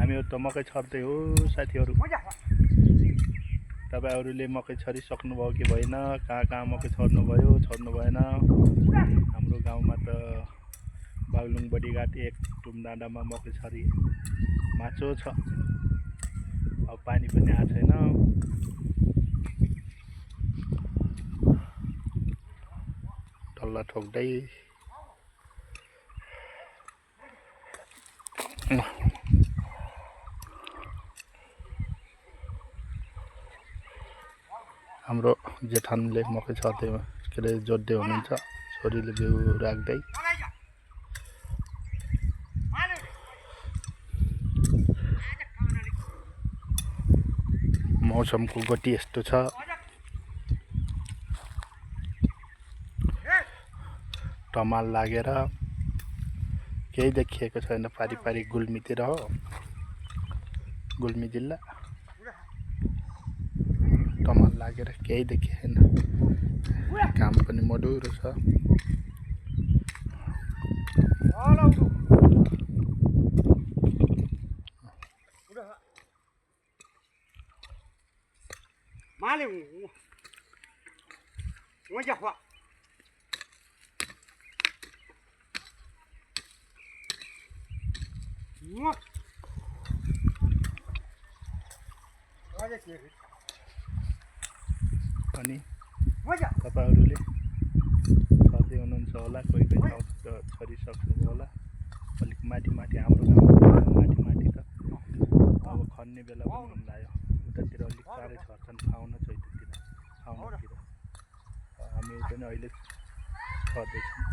हामीहरू त मकै छर्दै हो साथीहरू। तपाईहरुले मकै छरिसक्नुभयो कि भएन, कहाँ कहाँ मकै छर्नुभयो छर्नु भएन। हाम्रो गाउँमा त बागलुङ बडीघाट 1 टुमडाँडामा मकै छरी माचो छ। अब पानी पनि आएको छैन। टल्ला ठोक्दै हाम्रो जेठानले मकै छर्दै के अरे जोड्दै हुनुहुन्छ, छोरीले बिउ राख्दै। मौसमको गति यस्तो छ। टमाल लागेर केही देखिएको छैन। पारिपारि गुल्मीतिर हो, गुल्मी जिल्ला। टमाल लागेर केही देखिएन। काम पनि मधुरो छ। अनि तपाईहरुले छर्दै हुनुहुन्छ होला, कोही कोही छरिसक्नुभयो होला। अलिक माथि माथि हाम्रो गाउँमा माथि माथि त अब खन्ने बेला पनि हुन लाग्यो। उतातिर अलिक चाँडै छर्छन्, फाउन चैततिर फाउनतिर। हामी पनि अहिले छर्दैछौँ।